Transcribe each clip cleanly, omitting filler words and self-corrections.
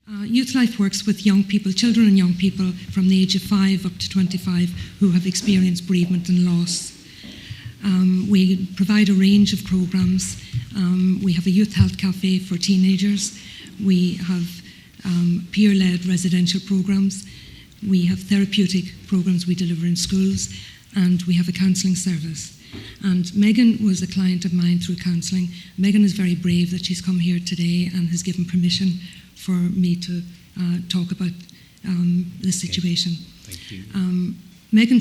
Youthlife works with young people, children and young people from the age of 5 up to 25 who have experienced bereavement and loss. We provide a range of programs. We have a youth health cafe for teenagers. We have peer-led residential programs. We have therapeutic programs we deliver in schools, and we have a counselling service. And Megan was a client of mine through counselling. Megan is very brave that she's come here today and has given permission for me to talk about the situation. Thank you. Megan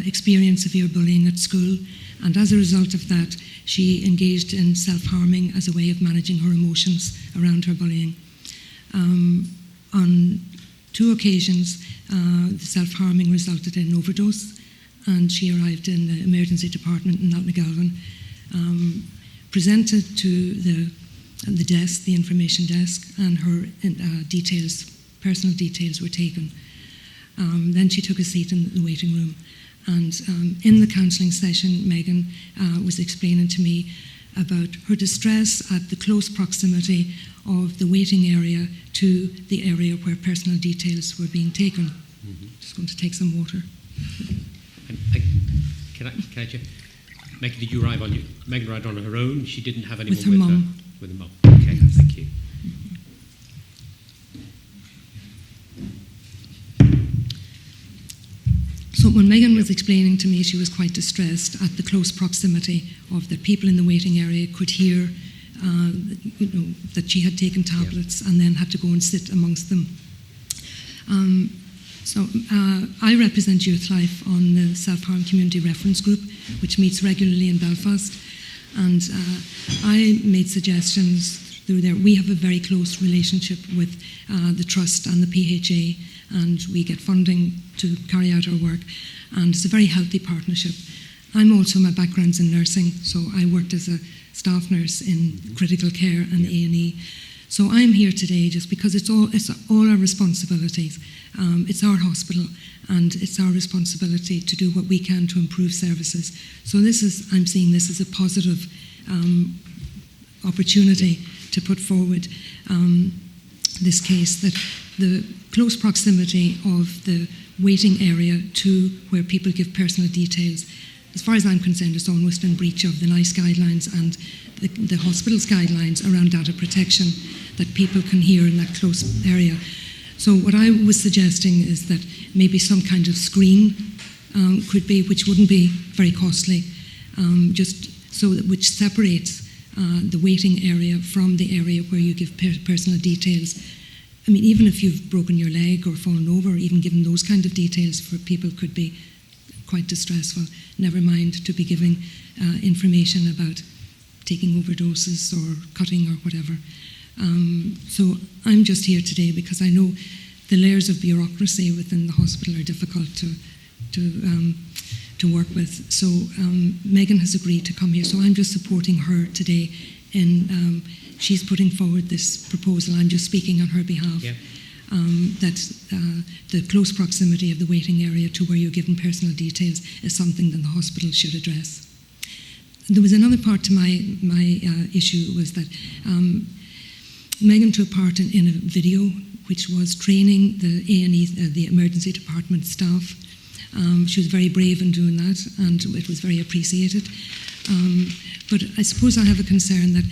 experienced severe bullying at school, and as a result of that, she engaged in self-harming as a way of managing her emotions around her bullying. On 2 occasions, the self-harming resulted in an overdose, and she arrived in the emergency department in Londonderry, presented to the desk, the information desk, and her personal details were taken. Then she took a seat in the waiting room, and in the counselling session, Megan was explaining to me about her distress at the close proximity of the waiting area to the area where personal details were being taken. Mm-hmm. Just going to take some water. Can I check? Megan, did you arrive Megan arrived on her own? She didn't have anyone with her mum. With her mum. Okay, yes. Thank you. So when Megan was explaining to me, she was quite distressed at the close proximity of the people in the waiting area could hear that she had taken tablets and then had to go and sit amongst them. So I represent Youthlife on the Self-Harm Community Reference Group, which meets regularly in Belfast. And I made suggestions through there. We have a very close relationship with the Trust and the PHA, and we get funding to carry out our work. And it's a very healthy partnership. My background's in nursing, so I worked as a staff nurse in critical care and A&E. So I'm here today just because it's all our responsibilities. It's our hospital, and it's our responsibility to do what we can to improve services. So I'm seeing this as a positive opportunity to put forward this case, that the close proximity of the waiting area to where people give personal details, as far as I'm concerned, is almost in breach of the NICE guidelines and the hospital's guidelines around data protection, that people can hear in that close area. So what I was suggesting is that maybe some kind of screen could be, which wouldn't be very costly, which separates the waiting area from the area where you give personal details. I mean, even if you've broken your leg or fallen over, even giving those kind of details for people could be quite distressful, never mind to be giving information about taking overdoses or cutting or whatever. So I'm just here today because I know the layers of bureaucracy within the hospital are difficult to work with. So Megan has agreed to come here, so I'm just supporting her today in she's putting forward this proposal. I'm just speaking on her behalf. Yeah. That the close proximity of the waiting area to where you're given personal details is something that the hospital should address. There was another part to my issue, was that Megan took part in a video which was training the A&E, the emergency department staff. She was very brave in doing that, and it was very appreciated. But I suppose I have a concern that,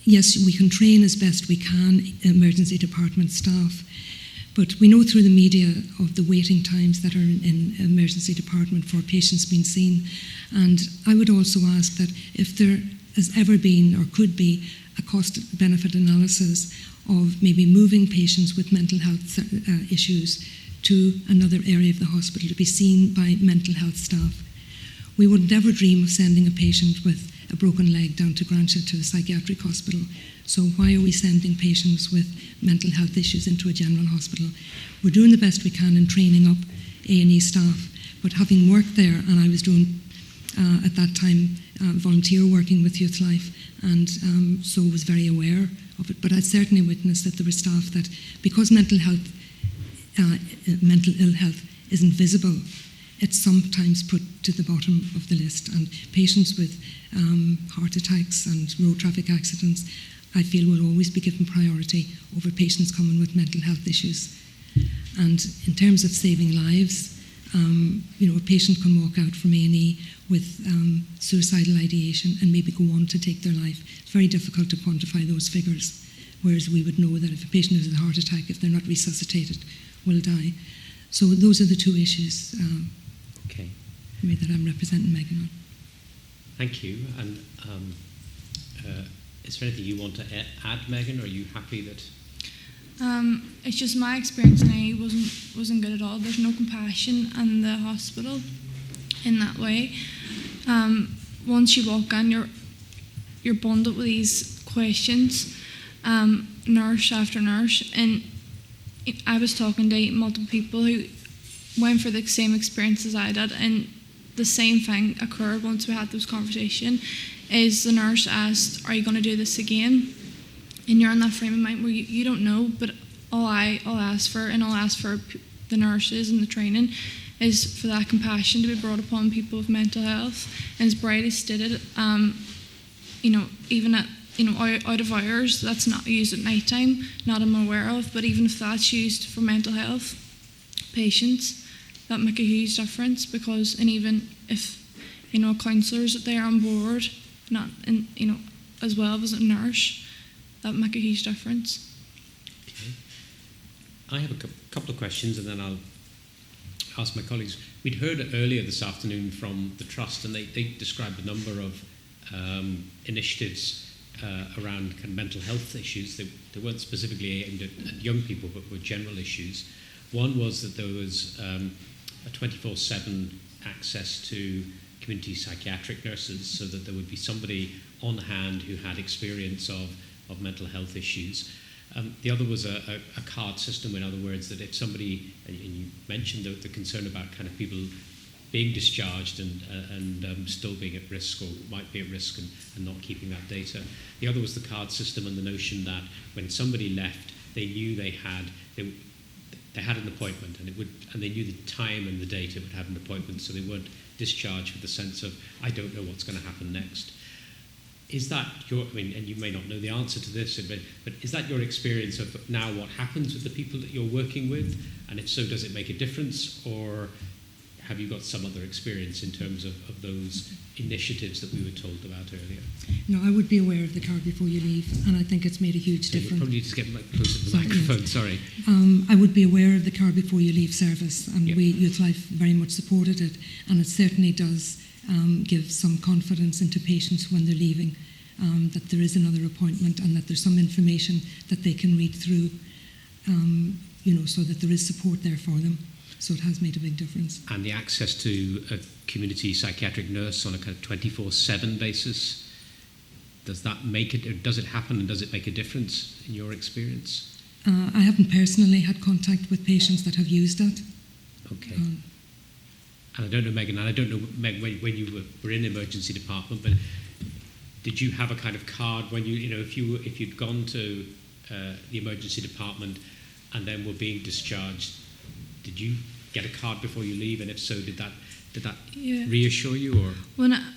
yes, we can train as best we can emergency department staff, but we know through the media of the waiting times that are in emergency department for patients being seen. And I would also ask that if there has ever been or could be a cost-benefit analysis of maybe moving patients with mental health issues to another area of the hospital to be seen by mental health staff. We would never dream of sending a patient with a broken leg down to Grantia to a psychiatric hospital. So why are we sending patients with mental health issues into a general hospital? We're doing the best we can in training up A&E staff, but having worked there, and I was doing at that time volunteer working with Youthlife, and so was very aware of it. But I certainly witnessed that there were staff that, because mental ill health isn't visible, it's sometimes put to the bottom of the list. And patients with heart attacks and road traffic accidents, I feel will always be given priority over patients coming with mental health issues. And in terms of saving lives, a patient can walk out from A&E with suicidal ideation and maybe go on to take their life. It's very difficult to quantify those figures, whereas we would know that if a patient has a heart attack, if they're not resuscitated, will die. So those are the two issues that I'm representing Megan on. Thank you. And is there anything you want to add, Megan? Or are you happy that... It's just my experience in A wasn't good at all. There's no compassion in the hospital in that way. Once you walk in, you're bundled with these questions, nurse after nurse, and I was talking to multiple people who went for the same experience as I did, and the same thing occurred once we had this conversation. Is the nurse asked, "Are you going to do this again?" And you're in that frame of mind where you don't know, but all I'll ask for, and I'll ask for the nurses and the training, is for that compassion to be brought upon people with mental health. And as Bridie stated, even at out of hours, that's not used at night time, not I'm aware of, but even if that's used for mental health patients, that make a huge difference. Because, and even if a counsellor's there on board, not as well as a nurse, that would make a huge difference. Okay. I have a couple of questions, and then I'll ask my colleagues. We'd heard earlier this afternoon from the Trust, and they described a number of initiatives around kind of mental health issues. They weren't specifically aimed at young people, but were general issues. One was that there was a 24/7 access to community psychiatric nurses, so that there would be somebody on hand who had experience of mental health issues. The other was a card system, in other words, that if somebody, and you mentioned the concern about kind of people being discharged and still being at risk, or might be at risk, and not keeping that data. The other was the card system and the notion that when somebody left, they knew they had an appointment, and they knew the time and the date it would have an appointment, so they weren't discharged with the sense of, I don't know what's going to happen next. Is that and you may not know the answer to this, but is that your experience of now what happens with the people that you're working with? And if so, does it make a difference? Or have you got some other experience in terms of those initiatives that we were told about earlier? No, I would be aware of the card before you leave, and I think it's made a huge difference. You probably need to get closer to the microphone, yes. Sorry. I would be aware of the card before you leave service, and we, Youthlife, very much supported it, and it certainly does give some confidence into patients when they're leaving, that there is another appointment and that there's some information that they can read through, so that there is support there for them. So it has made a big difference. And the access to a community psychiatric nurse on a kind of 24/7 basis, does that make it, or does it happen, and does it make a difference in your experience? I haven't personally had contact with patients that have used that. Okay. And I don't know, Megan, and I don't know, Meg, when you were in the emergency department, but did you have a kind of card when if you'd gone to the emergency department and then were being discharged, did you get a card before you leave? And if so, did that reassure you? Or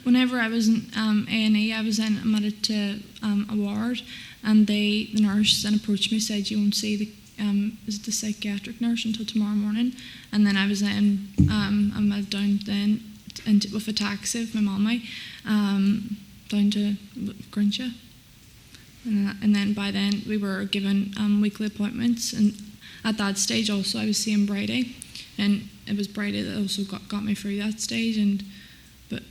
whenever I was in A&E, I was admitted to a ward, and the nurse then approached me, said, "You won't see the psychiatric nurse until tomorrow morning." And then I was then admitted down then with a taxi with my mummy down to Grincha, and then by then we were given weekly appointments. And at that stage also I was seeing Bridie, and it was Bridie that also got me through that stage. But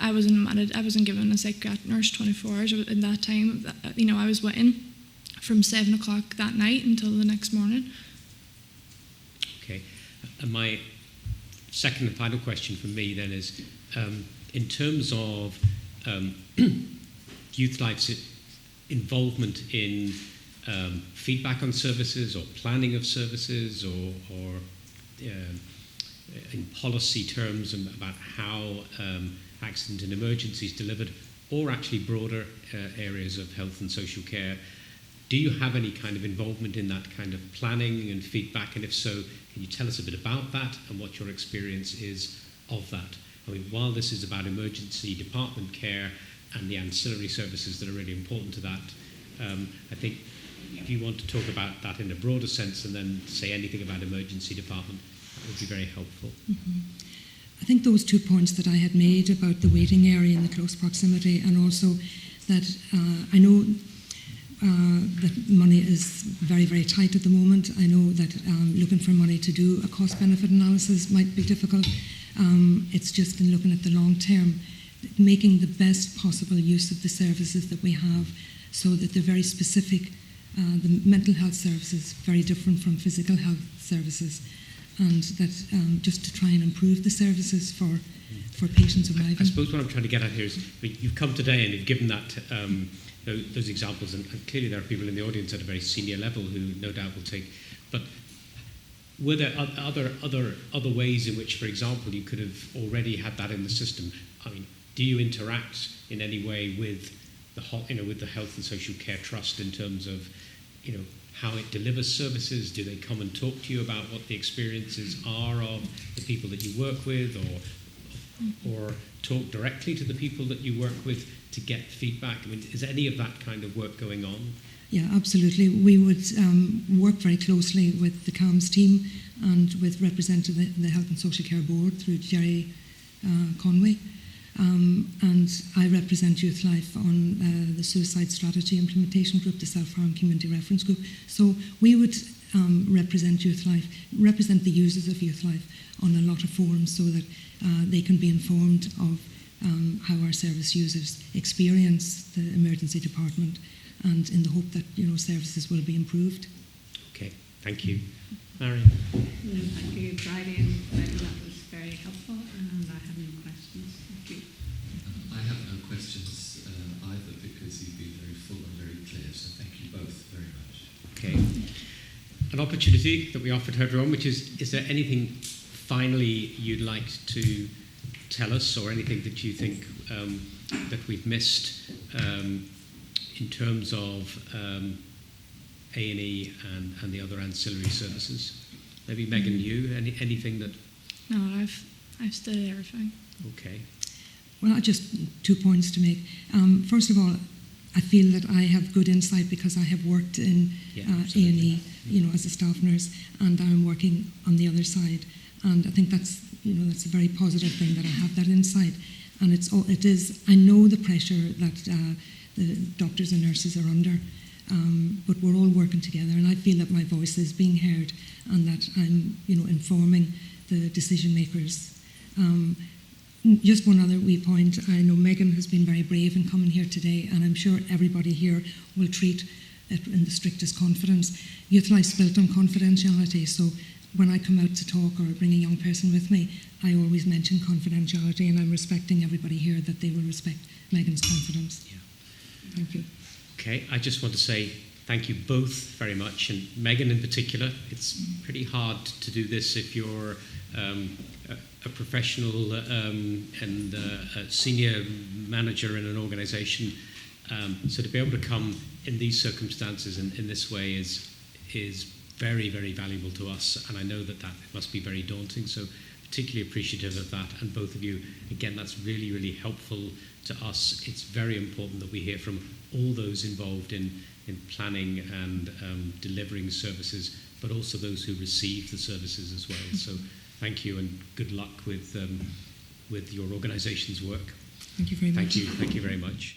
I wasn't given a psychiatric nurse 24 hours in that time. I was waiting from 7 o'clock that night until the next morning. Okay, and my second and final question from me then is, in terms of Youthlife's involvement in feedback on services, or planning of services, or in policy terms about how accident and emergency is delivered, or actually broader areas of health and social care. Do you have any kind of involvement in that kind of planning and feedback? And if so, can you tell us a bit about that and what your experience is of that? I mean, while this is about emergency department care and the ancillary services that are really important to that, I think if you want to talk about that in a broader sense and then say anything about emergency department, that would be very helpful. Mm-hmm. I think those 2 points that I had made about the waiting area and the close proximity, and also that I know that money is very, very tight at the moment. I know that looking for money to do a cost-benefit analysis might be difficult. It's just in looking at the long term, making the best possible use of the services that we have, so that they're very specific. The mental health services very different from physical health services, and that just to try and improve the services for patients arriving. I suppose what I'm trying to get at here is, you've come today and you've given that those examples, and clearly there are people in the audience at a very senior level who no doubt will take. But were there other ways in which, for example, you could have already had that in the system? I mean, do you interact in any way with the Health and Social Care Trust in terms of, how it delivers services? Do they come and talk to you about what the experiences are of the people that you work with, or talk directly to the people that you work with to get feedback? I mean, is any of that kind of work going on? Yeah, absolutely. We would work very closely with the CAMS team and with representatives of the Health and Social Care Board through Jerry Conway. And I represent Youthlife on the Suicide Strategy Implementation Group, the Self-Harm Community Reference Group. So we would represent the users of Youthlife on a lot of forums, so that they can be informed of how our service users experience the emergency department, and in the hope that services will be improved. Okay, thank you. Marion. Thank you, Friday, and Megan, that was very helpful, and I have no questions. Thank you. I have no questions either, because you've been very full and very clear, so thank you both very much. Okay. An opportunity that we offered her on, which is there anything finally you'd like to tell us, or anything that you think that we've missed in terms of A&E and the other ancillary services? Maybe Megan, you, anything that... No, I've studied everything. Okay. Well, just 2 points to make. First of all, I feel that I have good insight because I have worked in A&E, as a staff nurse, and I'm working on the other side. And I think that's a very positive thing, that I have that insight. And it is. I know the pressure that the doctors and nurses are under, but we're all working together, and I feel that my voice is being heard, and that I'm, informing the decision makers. Just one other wee point. I know Megan has been very brave in coming here today, and I'm sure everybody here will treat it in the strictest confidence. Youthlife's built on confidentiality, so when I come out to talk or bring a young person with me, I always mention confidentiality, and I'm respecting everybody here that they will respect Megan's confidence. Yeah. Thank you. Okay, I just want to say thank you both very much, and Megan in particular. It's pretty hard to do this if you're a professional and a senior manager in an organisation. So to be able to come in these circumstances and in this way is very, very valuable to us, and I know that must be very daunting, so particularly appreciative of that. And both of you, again, that's really, really helpful to us. It's very important that we hear from all those involved in planning and delivering services, but also those who receive the services as well. So thank you, and good luck with your organisation's work. Thank you very much. Thank you very much.